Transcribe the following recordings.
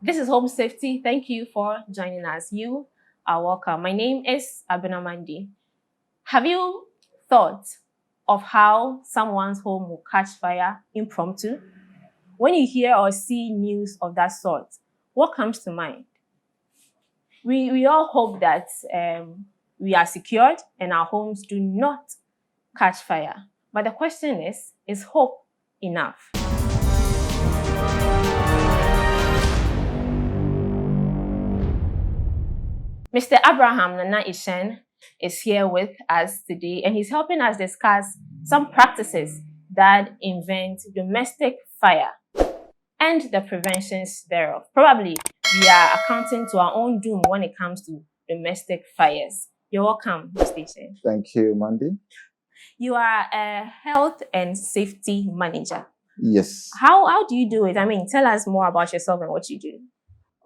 This is Home Safety. Thank you for joining us. You are welcome. My name is Abinamandi. Have you thought of how someone's home will catch fire impromptu? When you hear or see news of that sort, what comes to mind? We all hope that we are secured and our homes do not catch fire. But the question is hope enough? Mr. Abraham Nana Ishen is here with us today, and he's helping us discuss some practices that invent domestic fire and the preventions thereof. Probably we are accounting to our own doom when it comes to domestic fires. You're welcome, Mr. Ishen. Thank you, Mandy. You are a health and safety manager. Yes. How do you do it? I mean, tell us more about yourself and what you do.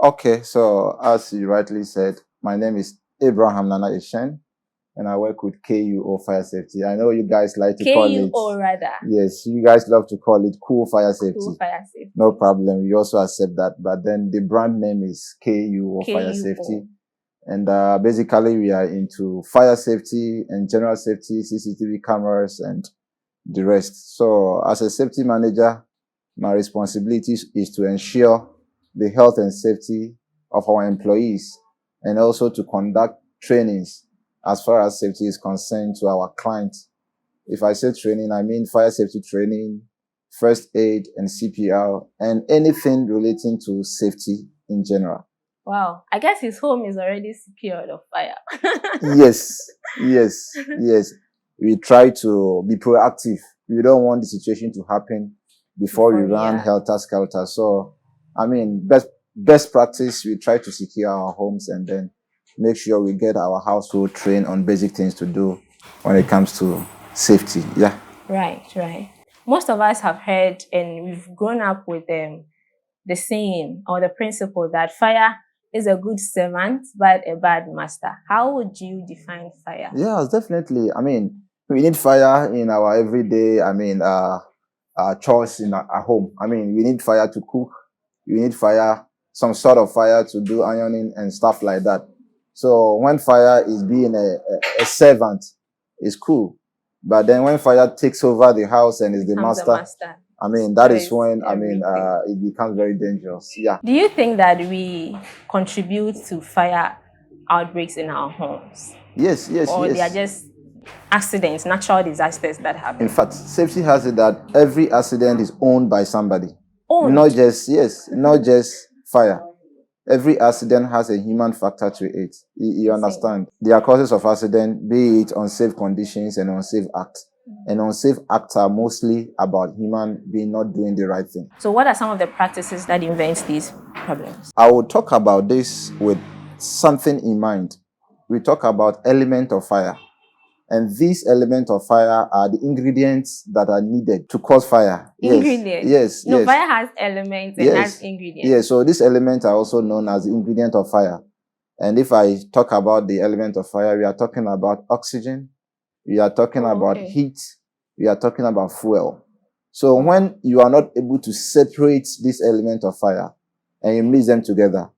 Okay, so as you rightly said, my name is Abraham Nana Ishen, and I work with KUO Fire Safety. I know you guys like to call it... KUO rather. Yes, you guys love to call it Cool Fire Safety. Cool Fire Safety. No problem. We also accept that. But then the brand name is KUO Fire Safety. And basically, we are into fire safety and general safety, CCTV cameras, and the rest. So as a safety manager, my responsibility is to ensure the health and safety of our employees and also to conduct trainings as far as safety is concerned to our clients. If I say training, I mean fire safety training, first aid and CPR, and anything relating to safety in general. Wow, I guess his home is already secured of fire. Yes. We try to be proactive. We don't want the situation to happen before we run helter-skelter. So, I mean, best practice, we try to secure our homes and then make sure we get our household trained on basic things to do when it comes to safety. Yeah. Right. Most of us have heard and we've grown up with the saying or the principle that fire is a good servant but a bad master. How would you define fire? Yeah, definitely. I mean, we need fire in our everyday, chores in our home. I mean, we need fire to cook. We need fire, some sort of fire to do ironing and stuff like that. So when fire is being a servant, it's cool. But then when fire takes over the house and is the master, I mean, that is when, it becomes very dangerous. Yeah. Do you think that we contribute to fire outbreaks in our homes? Yes. Or they are just accidents, natural disasters that happen? In fact, safety has it that every accident is owned by somebody. Owned? Not just fire. Every accident has a human factor to it. You understand? There are causes of accident, be it unsafe conditions and unsafe acts. And unsafe acts are mostly about human being not doing the right thing. So what are some of the practices that invent these problems? I will talk about this with something in mind. We talk about element of fire. And these elements of fire are the ingredients that are needed to cause fire. Ingredients? Yes. Fire has elements and has ingredients. Yes, so these elements are also known as the ingredient of fire. And if I talk about the element of fire, we are talking about oxygen, we are talking about heat, we are talking about fuel. So when you are not able to separate this element of fire and you mix them together,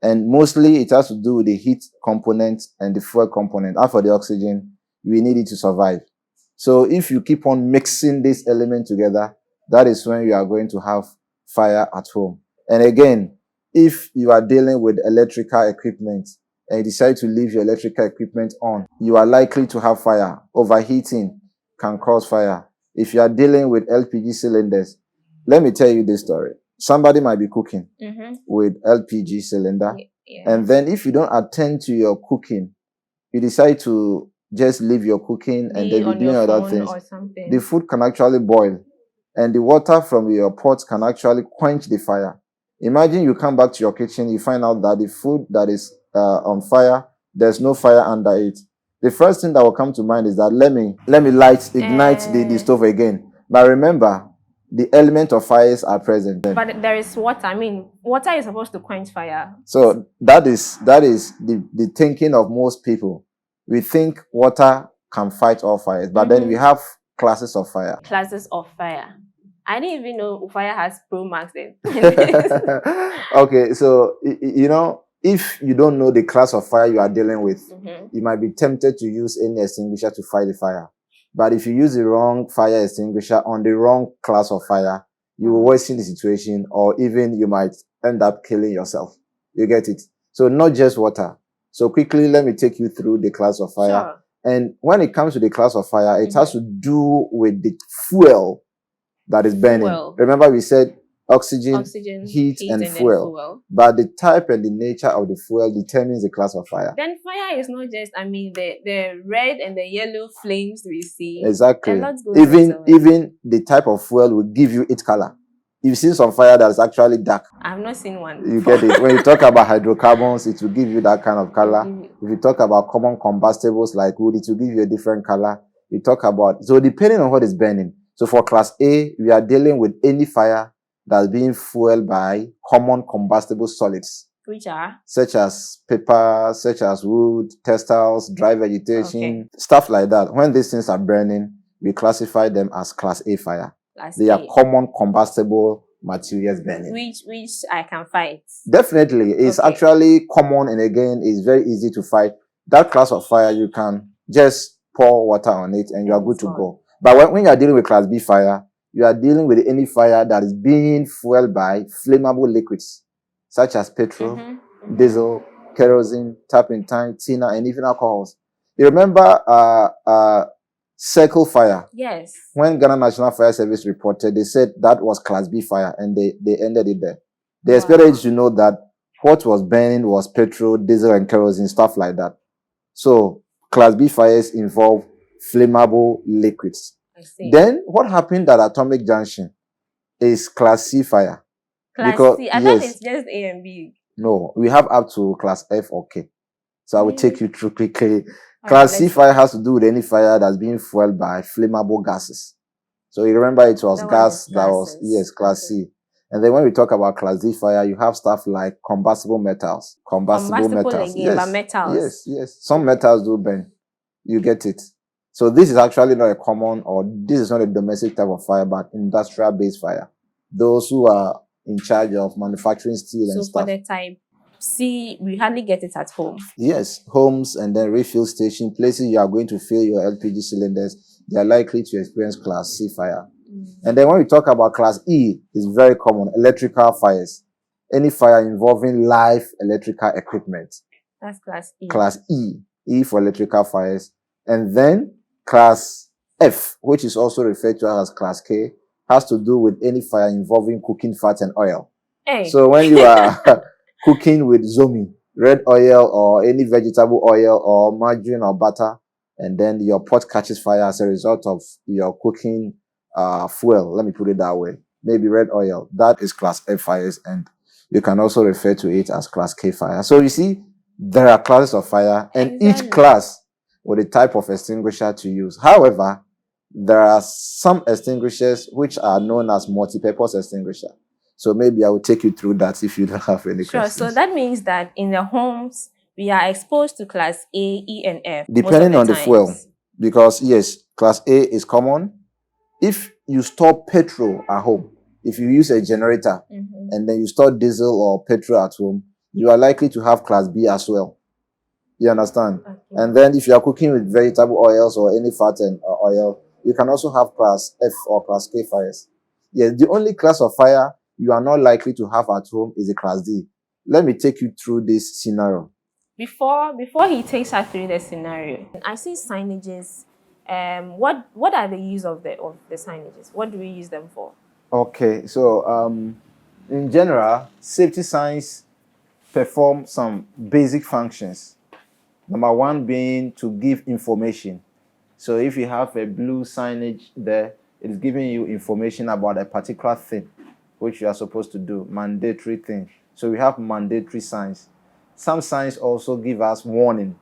and mostly it has to do with the heat component and the fuel component. After the oxygen, we need it to survive. So if you keep on mixing this element together, that is when you are going to have fire at home. And again, if you are dealing with electrical equipment and you decide to leave your electrical equipment on, you are likely to have fire. Overheating can cause fire. If you are dealing with LPG cylinders, let me tell you this story. Somebody might be cooking with LPG cylinder. And then if you don't attend to your cooking, you decide to just leave your cooking and then be doing other things. The food can actually boil. And the water from your pot can actually quench the fire. Imagine you come back to your kitchen, you find out that the food that is on fire, there's no fire under it. The first thing that will come to mind is that let me ignite the stove again. But remember, the element of fires are present then. But there is water. I mean, water is supposed to quench fire. So that is the thinking of most people. We think water can fight all fires, but then we have classes of fire. Classes of fire. I didn't even know fire has Pro Max then. Okay, so you know, if you don't know the class of fire you are dealing with, Mm-hmm. you might be tempted to use any extinguisher to fight the fire. But if you use the wrong fire extinguisher on the wrong class of fire, you will worsen the situation, or even you might end up killing yourself. You get it? So not just water. So quickly, let me take you through the class of fire. Sure. And when it comes to the class of fire, it has to do with the fuel that is burning. Fuel. Remember, we said oxygen, heat, and then fuel. fuel. But the type and the nature of the fuel determines the class of fire. Then fire is not just, I mean, the red and the yellow flames we see. Exactly. Even the type of fuel will give you its color. You've seen some fire that is actually dark. I've not seen one. You get it. When you talk about hydrocarbons, it will give you that kind of color. If you talk about common combustibles like wood, it will give you a different color. You talk about, so depending on what is burning. So for class A, we are dealing with any fire that's being fueled by common combustible solids. Which are? Such as paper, such as wood, textiles, dry vegetation, stuff like that. When these things are burning, we classify them as class A fire. They are common combustible materials burning. Which I can fight. Definitely. It's actually common, and again, it's very easy to fight. That class of fire, you can just pour water on it and you are good to go. But when you are dealing with class B fire, you are dealing with any fire that is being fueled by flammable liquids, such as petrol, diesel, kerosene, turpentine, tina, and even alcohols. You remember Circle Fire? Yes. When Ghana National Fire Service reported, they said that was class B fire, and they ended it there. They expected you to know that what was burning was petrol, diesel, and kerosene, stuff like that. So class B fires involve flammable liquids. I see. Then what happened at Atomic Junction is class C fire. Class C? I thought it's just A and B. No, we have up to class F or K. So I will take you through quickly. Class C fire has to do with any fire that's being fueled by flammable gases. So you remember it was gas that was, class C. And then when we talk about class D fire, you have stuff like combustible metals. Combustible metals. Again, but metals. Yes. Some metals do burn. You get it. So this is actually not a common, or this is not a domestic type of fire, but industrial-based fire. Those who are in charge of manufacturing steel and stuff. So for the type C, we hardly get it at home. Yes, homes and then refill station, places you are going to fill your LPG cylinders, they are likely to experience class C fire. And then when we talk about class E, it's very common, electrical fires. Any fire involving live electrical equipment. That's class E. Class E. E for electrical fires. And then class F, which is also referred to as class K, has to do with any fire involving cooking fat and oil. Hey. So when you are cooking with zomi, red oil or any vegetable oil or margarine or butter, and then your pot catches fire as a result of your cooking fuel, let me put it that way, maybe red oil, that is class F fires, and you can also refer to it as class K fire. So you see, there are classes of fire, and each class with a type of extinguisher to use. However, there are some extinguishers which are known as multi-purpose extinguisher. So maybe I will take you through that if you don't have any questions. So that means that in the homes, we are exposed to class A, E, and F. Depending on the fuel. Because yes, class A is common. If you store petrol at home, if you use a generator and then you store diesel or petrol at home, you are likely to have class B as well. You understand? Okay. And then if you are cooking with vegetable oils or any fat and oil, you can also have class F or class K fires. Yes, the only class of fire you are not likely to have at home is a class D. Let me take you through this scenario. Before he takes us through the scenario, I see signages. What are the use of the signages? What do we use them for? Okay, so in general, safety signs perform some basic functions. Number one being to give information. So if you have a blue signage there, it's giving you information about a particular thing which you are supposed to do, mandatory thing. So we have mandatory signs. Some signs also give us warning,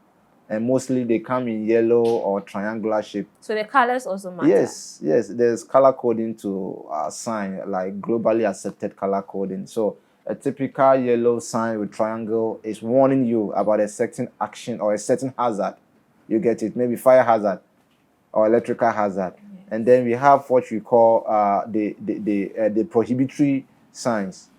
and mostly they come in yellow or triangular shape. So the colors also matter? Yes, there's color coding to a sign, like globally accepted color coding. So a typical yellow sign with triangle is warning you about a certain action or a certain hazard. You get it? Maybe fire hazard or electrical hazard. Yes. And then we have what we call the prohibitory signs.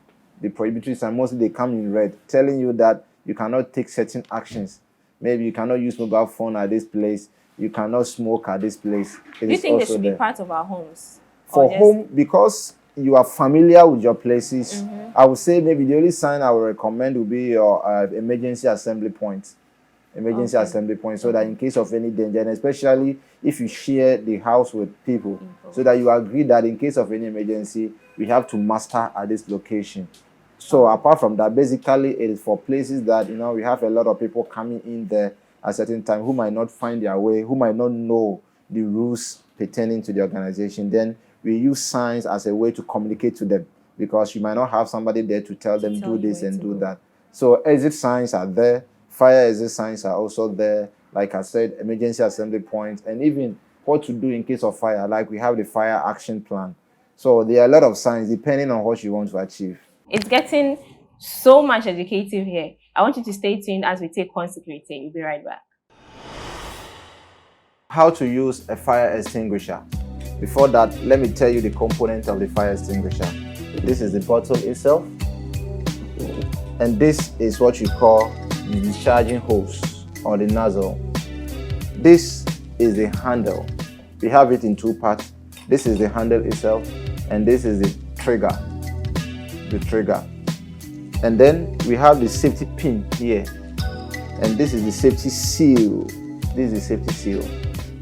the prohibitory signs, mostly they come in red, telling you that you cannot take certain actions. Maybe you cannot use mobile phone at this place. You cannot smoke at this place. Do you think they should be part of our homes? For home, because you are familiar with your places, I would say maybe the only sign I would recommend would be your emergency assembly point. So that in case of any danger, and especially if you share the house with people, so that you agree that in case of any emergency, we have to muster at this location. So apart from that, basically it is for places that, we have a lot of people coming in there at a certain time who might not find their way, who might not know the rules pertaining to the organization. Then we use signs as a way to communicate to them, because you might not have somebody there to tell them do this and do that. So exit signs are there, fire exit signs are also there. Like I said, emergency assembly points, and even what to do in case of fire. Like we have the fire action plan. So there are a lot of signs depending on what you want to achieve. It's getting so much educative here. I want you to stay tuned as we take on Sécurité. We'll be right back. How to use a fire extinguisher. Before that, let me tell you the components of the fire extinguisher. This is the bottle itself, and this is what you call the discharging hose or the nozzle. This is the handle. We have it in two parts. This is the handle itself, and this is the trigger. And then we have the safety pin here, and this is the safety seal.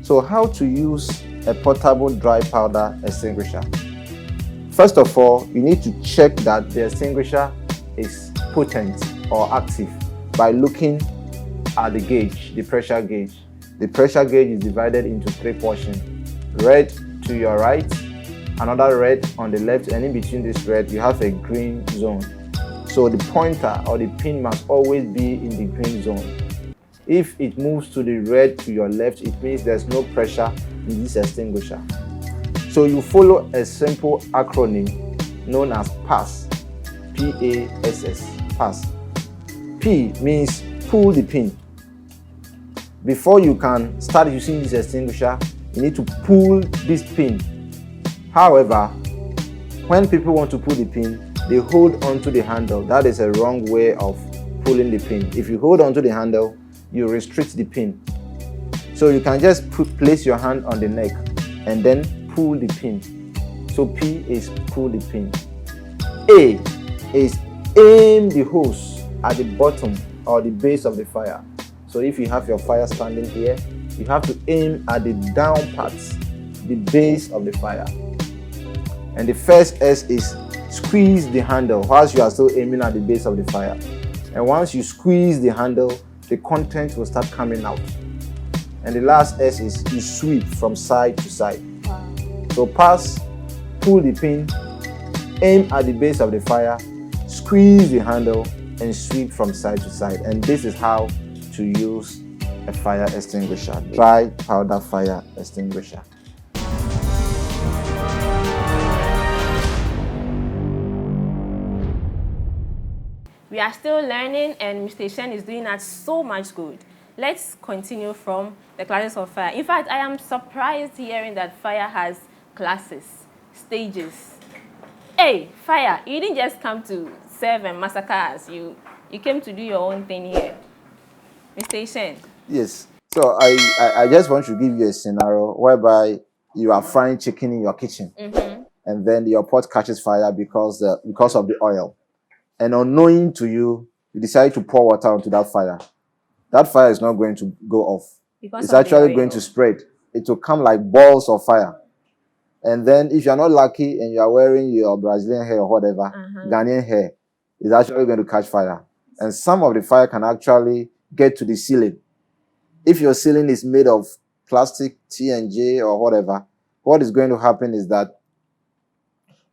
So how to use a portable dry powder extinguisher? First of all, you need to check that the extinguisher is potent or active by looking at the gauge, the pressure gauge. The pressure gauge is divided into three portions: red to your right, another red on the left, and in between this red you have a green zone. So the pointer or the pin must always be in the green zone. If it moves to the red to your left, it means there's no pressure in this extinguisher. So you follow a simple acronym known as PASS. P-A-S-S, PASS. P means pull the pin. Before you can start using this extinguisher, you need to pull this pin. However, when people want to pull the pin, they hold onto the handle. That is a wrong way of pulling the pin. If you hold onto the handle, you restrict the pin. So you can just place your hand on the neck and then pull the pin. So P is pull the pin. A is aim the hose at the bottom or the base of the fire. So if you have your fire standing here, you have to aim at the down parts, the base of the fire. And the first S is squeeze the handle whilst you are still aiming at the base of the fire. And once you squeeze the handle, the content will start coming out. And the last S is you sweep from side to side. So pass, pull the pin, aim at the base of the fire, squeeze the handle, and sweep from side to side. And this is how to use a fire extinguisher, dry powder fire extinguisher. We are still learning, and Mr. Shen is doing us so much good. Let's continue from the classes of fire. In fact, I am surprised hearing that fire has classes, stages. Hey, fire, you didn't just come to serve and massacre us. You came to do your own thing here. Mr. Shen. Yes. So I just want to give you a scenario whereby you are frying chicken in your kitchen, and then your pot catches fire because of the oil. And unknowing to you, you decide to pour water onto that fire. That fire is not going to go off. It's actually going to spread. It will come like balls of fire. And then if you're not lucky and you are wearing your Brazilian hair or whatever, Ghanaian hair, it's actually going to catch fire. And some of the fire can actually get to the ceiling. If your ceiling is made of plastic, T&J or whatever, what is going to happen is that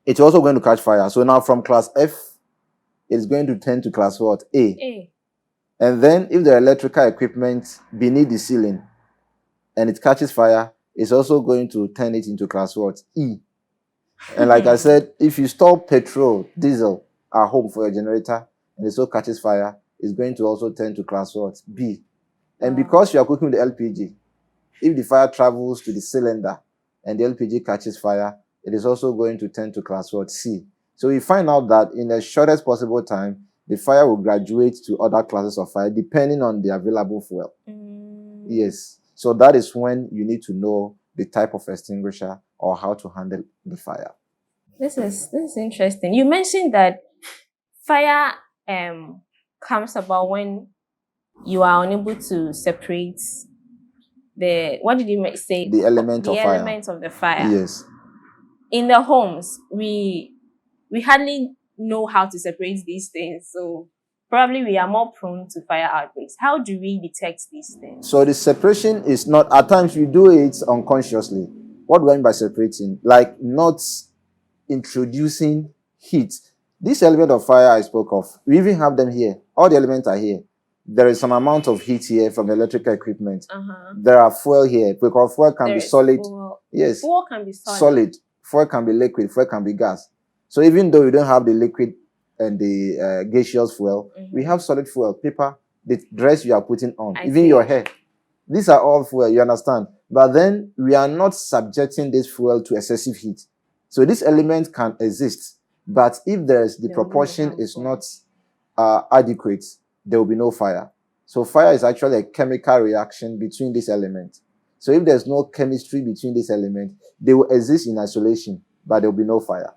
it's also going to catch fire. So now from class F, it's going to turn to class what? A. And then if there are electrical equipment beneath the ceiling and it catches fire, it's also going to turn it into class what? E. And like I said, if you store petrol, diesel at home for your generator and it so catches fire, it's going to also turn to class what? B. And because you are cooking with the LPG, if the fire travels to the cylinder and the LPG catches fire, it is also going to turn to class what? C. So we find out that in the shortest possible time, the fire will graduate to other classes of fire depending on the available fuel. Yes. So that is when you need to know the type of extinguisher or how to handle the fire. This is interesting. You mentioned that fire comes about when you are unable to separate what did you say? The element the of fire. elements of the fire. Yes. In the homes, we hardly know how to separate these things. So probably we are more prone to fire outbreaks. How do we detect these things? So the separation is not, at times you do it unconsciously. What do I mean by separating? Like not introducing heat. This element of fire I spoke of, we even have them here. All the elements are here. There is some amount of heat here from electrical equipment. There are fuel here, because fuel can be solid. Yes. Fuel can be solid. Fuel can be liquid. Fuel can be gas. So even though we don't have the liquid and the gaseous fuel, we have solid fuel, paper, the dress you are putting on, even your hair. These are all fuel, you understand? But then we are not subjecting this fuel to excessive heat. So this element can exist, but if the proportion is not adequate, there will be no fire. So fire is actually a chemical reaction between these elements. So if there's no chemistry between these elements, they will exist in isolation, but there will be no fire.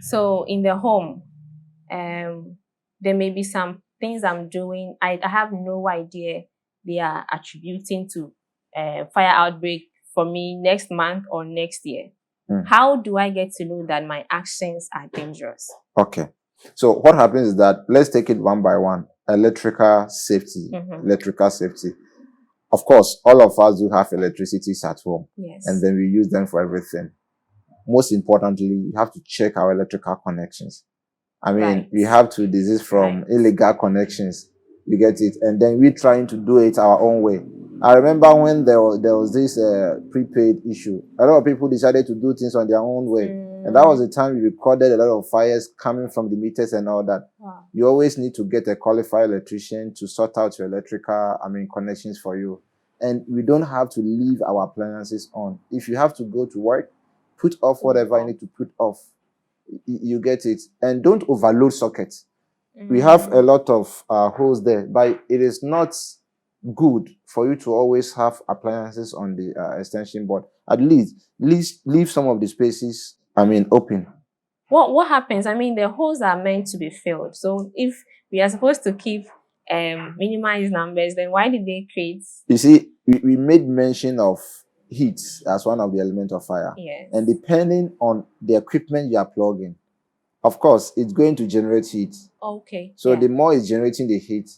So in the home, there may be some things I'm doing. I have no idea they are attributing to fire outbreak for me next month or next year. How do I get to know that my actions are dangerous? Okay. So what happens is that, let's take it one by one. Electrical safety. Electrical safety. Of course, all of us do have electricity at home. Yes. And then we use them for everything. Most importantly, you have to check our electrical connections. I mean, we have to desist from illegal connections. You get it? And then we're trying to do it our own way. I remember when there was this prepaid issue. A lot of people decided to do things on their own way. And that was the time we recorded a lot of fires coming from the meters and all that. Wow. You always need to get a qualified electrician to sort out your electrical, connections for you. And we don't have to leave our appliances on. If you have to go to work, put off whatever you need to put off. You get it? And don't overload sockets. We have a lot of holes there, but it is not good for you to always have appliances on the extension board. At least leave some of the spaces, open. What happens? The holes are meant to be filled. So if we are supposed to keep minimize numbers, then why did they create? You see, we made mention of heat as one of the elements of fire. Yes. And depending on the equipment you are plugging, of course, it's going to generate heat. Okay. So the more it's generating the heat,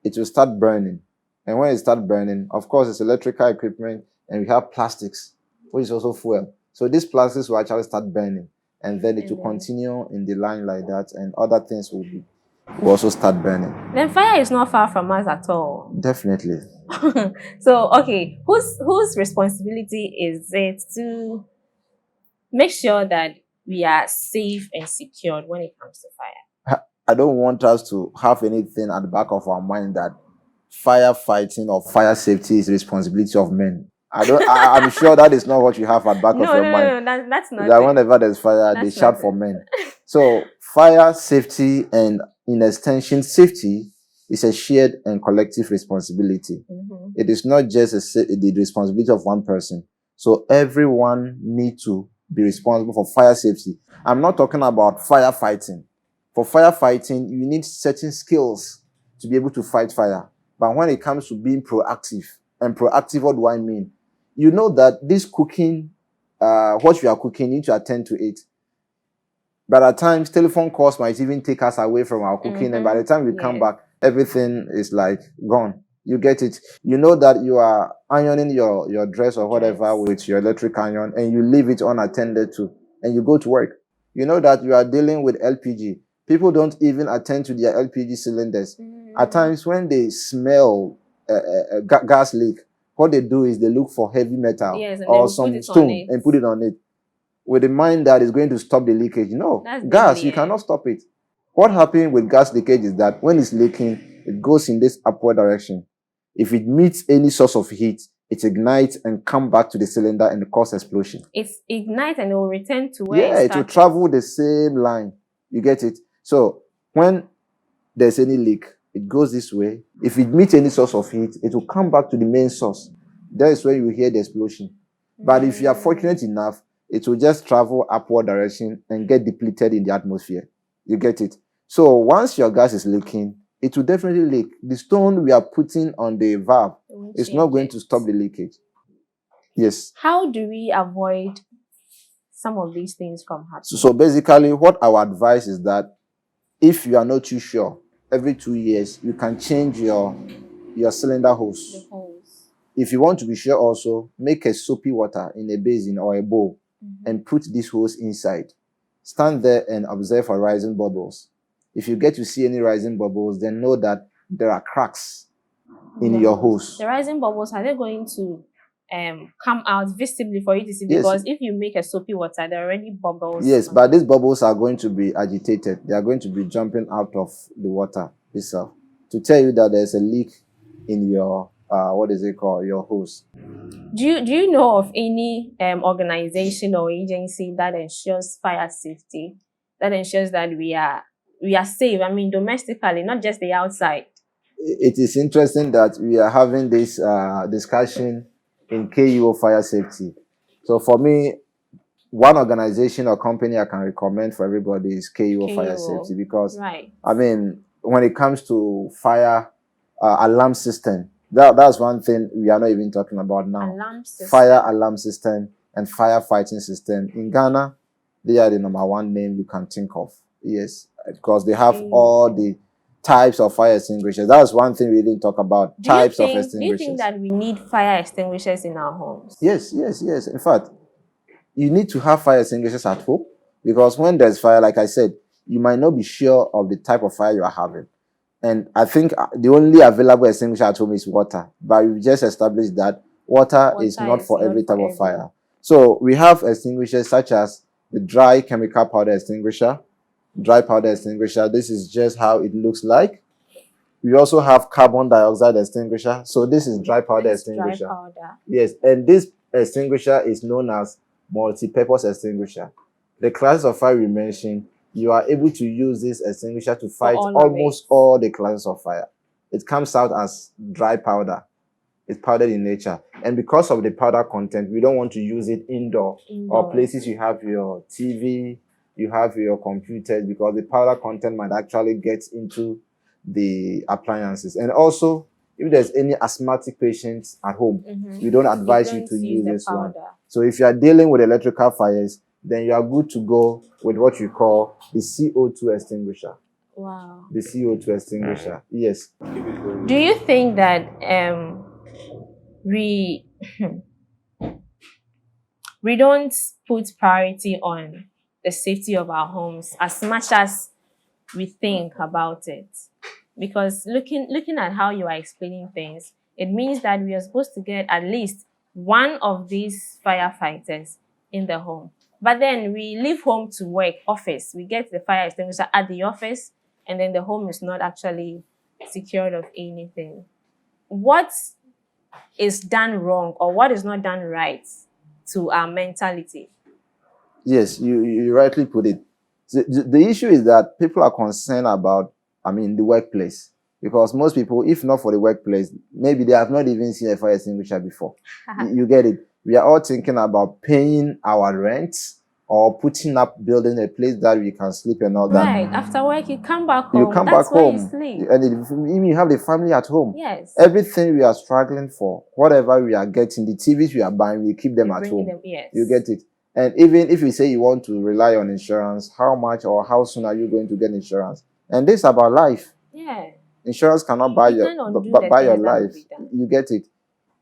it will start burning. And when it starts burning, of course, it's electrical equipment, and we have plastics, which is also fuel. So these plastics will actually start burning, and then it will continue in the line like that, and other things will also start burning. Then fire is not far from us at all. Definitely. So, okay, whose responsibility is it to make sure that we are safe and secured when it comes to fire? I don't want us to have anything at the back of our mind that firefighting or fire safety is the responsibility of men. I'm sure that is not what you have at the back of your mind. No, that's not. That whenever there's fire, they shout for men. So fire safety and, in extension, safety is a shared and collective responsibility. It is not just the responsibility of one person. So everyone needs to be responsible for fire safety. I'm not talking about firefighting. For firefighting, you need certain skills to be able to fight fire. But when it comes to being proactive, and proactive, what do I mean? You know that this cooking, what you are cooking, you need to attend to it. But at times, telephone calls might even take us away from our cooking. And by the time we come back, everything is like gone. You get it? You know that you are ironing your dress or whatever with your electric iron, and you leave it unattended to, and you go to work. You know that you are dealing with LPG. People don't even attend to their LPG cylinders. At times, when they smell a gas leak, what they do is they look for heavy metal or some stone and put it on it, with the mind that is going to stop the leakage. No, gas, you cannot stop it. What happens with gas leakage is that when it's leaking, it goes in this upward direction. If it meets any source of heat, it ignites and comes back to the cylinder and cause explosion. It ignites and it will return to where it will travel the same line. You get it? So when there's any leak, it goes this way. If it meets any source of heat, it will come back to the main source. That is where you hear the explosion. But if you are fortunate enough, it will just travel upward direction and get depleted in the atmosphere. You get it? So once your gas is leaking, it will definitely leak. The stone we are putting on the valve is not going to stop the leakage. Yes. How do we avoid some of these things from happening? So basically, what our advice is that if you are not too sure, every 2 years, you can change your cylinder hose. The hose. If you want to be sure also, make a soapy water in a basin or a bowl and put this hose inside. Stand there and observe for rising bubbles. If you get to see any rising bubbles, then know that there are cracks in your hose. The rising bubbles, are they going to come out visibly for you to see? Because if you make a soapy water, there are already bubbles. Yes, but these bubbles are going to be agitated. They are going to be jumping out of the water itself to tell you that there's a leak in your your hose. Do you know of any organization or agency that ensures fire safety, that ensures that we are safe? I mean, domestically, not just the outside. It is interesting that we are having this discussion in KUO fire safety. So for me, one organization or company I can recommend for everybody is KUO fire safety, because I mean, when it comes to fire alarm system, that's one thing we are not even talking about now. Fire alarm system and firefighting system in Ghana, they are the number one name you can think of. Yes, because they have all the types of fire extinguishers. That's one thing we didn't talk about. Types of extinguishers. Do you think that we need fire extinguishers in our homes? Yes. In fact, you need to have fire extinguishers at home, because when there's fire, like I said, you might not be sure of the type of fire you are having. And I think the only available extinguisher at home is water. But we just established that water is not for every type of fire. So we have extinguishers such as the dry chemical powder extinguisher, dry powder extinguisher. This is just how it looks like. We also have carbon dioxide extinguisher. So this is dry powder extinguisher. Dry powder. Yes, and this extinguisher is known as multi-purpose extinguisher. The classes of fire we mentioned, you are able to use this extinguisher to fight almost all the classes of fire. It comes out as dry powder. It's powdered in nature. And because of the powder content, we don't want to use it indoor or places you have your TV, you have your computers, because the powder content might actually get into the appliances. And also, if there's any asthmatic patients at home, we don't advise you to use this one. So if you are dealing with electrical fires, then you are good to go with what you call the CO2 extinguisher. Wow. The CO2 extinguisher. Yes. Do you think that we don't put priority on the safety of our homes as much as we think about it? Because looking at how you are explaining things, it means that we are supposed to get at least one of these firefighters in the home. But then we leave home to work, office. We get the fire extinguisher at the office, and then the home is not actually secured of anything. What is done wrong, or what is not done right to our mentality? Yes, you rightly put it. The issue is that people are concerned about, the workplace. Because most people, if not for the workplace, maybe they have not even seen a fire extinguisher before. You get it? We are all thinking about paying our rent or putting up, building a place that we can sleep and all that. Right. After work, you come back home. You come back home. You sleep. And you have the family at home. Yes. Everything we are struggling for, whatever we are getting, the TVs we are buying, we keep them at home. Yes. You get it? And even if you say you want to rely on insurance, how much or how soon are you going to get insurance? And this is about life. Yeah. Insurance cannot buy your life. You get it?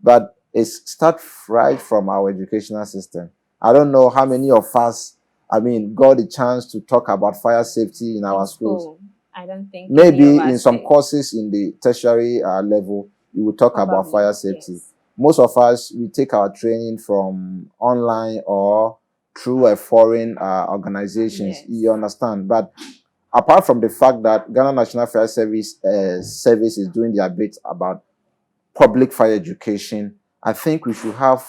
But it's start right from our educational system. I don't know how many of us, got the chance to talk about fire safety in our schools. I don't think. Maybe in some courses in the tertiary level, you will talk about fire safety. Yes. Most of us, we take our training from online or through a foreign organizations. Yes. You understand? But apart from the fact that Ghana National Fire Service is doing their bit about public fire education, I think we should have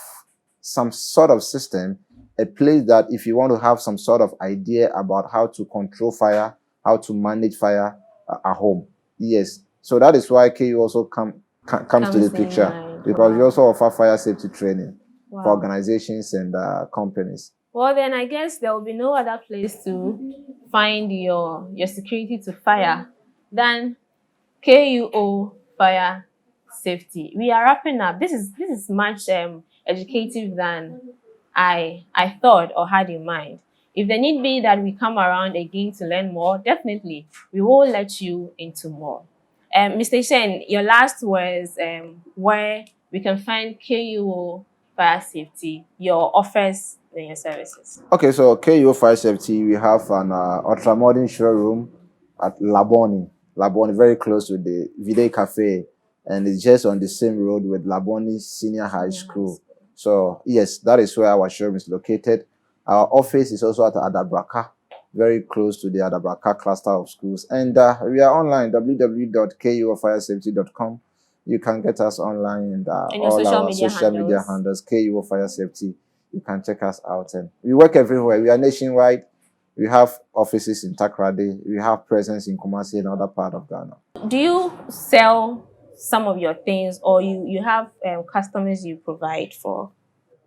some sort of system a place that if you want to have some sort of idea about how to control fire, how to manage fire at home. Yes. So that is why KU also comes to the picture, because we also offer fire safety training for organizations and companies. Well, then I guess there will be no other place to find your security to fire than KUO Fire Safety. We are wrapping up. This is much educative than I thought or had in mind. If there need be that we come around again to learn more, definitely we will let you into more. Mr. Shen, your last words, where we can find KUO Fire Safety, your offers and your services. Okay, so KUO Fire Safety, we have an ultra-modern showroom at Laboni, very close to the Vide Cafe, and it's just on the same road with Laboni Senior High School. So yes, that is where our showroom is located. Our office is also at Adabraka, very close to the Adabraka cluster of schools. And we are online, www.kuofiresafety.com. You can get us online and all our social media handles, KUO Fire Safety. You can check us out. And we work everywhere. We are nationwide. We have offices in Takoradi. We have presence in Kumasi and other part of Ghana. Do you sell some of your things, or you have customers you provide for?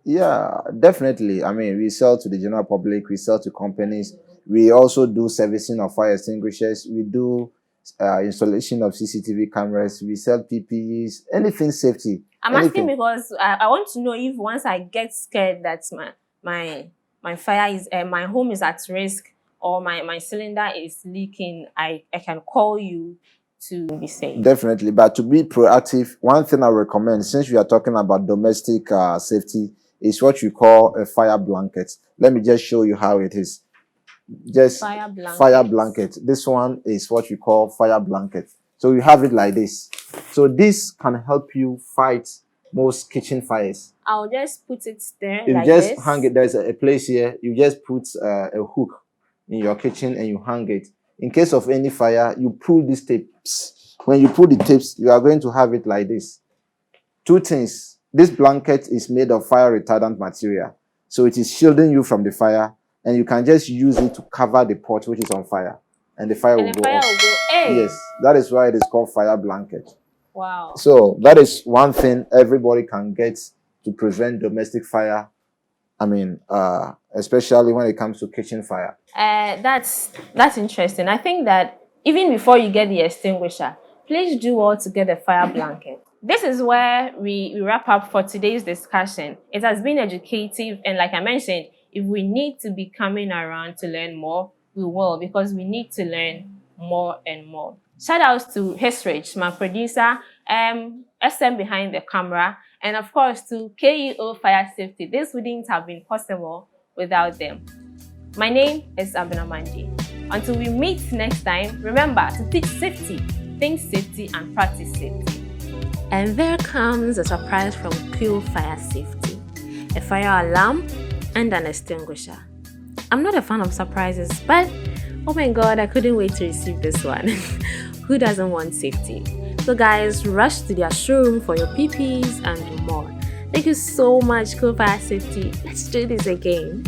Yeah, definitely. I mean, we sell to the general public. We sell to companies. We also do servicing of fire extinguishers. We do installation of CCTV cameras. We sell PPEs, anything safety. I'm asking because I want to know if once I get scared that my fire is my home is at risk, or my cylinder is leaking, I can call you to be safe. Definitely, but to be proactive, one thing I recommend, since we are talking about domestic safety, is what you call a fire blanket. Let me just show you how it is. Just fire blanket. This one is what you call fire blanket. So you have it like this. So this can help you fight most kitchen fires. I'll just put it there. You like just this. Hang it. There's a place here. You just put a hook in your kitchen and you hang it. In case of any fire, you pull these tapes. When you pull the tapes, you are going to have it like this. Two things. This blanket is made of fire retardant material. So it is shielding you from the fire, and you can just use it to cover the pot which is on fire. And the fire will go off. Hey. Yes, that is why it is called fire blanket. Wow. So that is one thing everybody can get to prevent domestic fire. I mean, especially when it comes to kitchen fire. That's interesting. I think that even before you get the extinguisher, please do all to get a fire blanket. This is where we wrap up for today's discussion. It has been educative, and like I mentioned, if we need to be coming around to learn more, we will, because we need to learn more and more. Shout outs to Hisrich, my producer, SM behind the camera, and of course to KUO Fire Safety. This wouldn't have been possible without them. My name is Abinamandi. Until we meet next time, remember to teach safety, think safety, and practice safety. And there comes a surprise from KUO Fire Safety, a fire alarm and an extinguisher. I'm not a fan of surprises, but oh my god, I couldn't wait to receive this one. Who doesn't want safety? So guys, rush to their showroom for your PPs and more. Thank you so much, KUO Fire Safety. Let's do this again.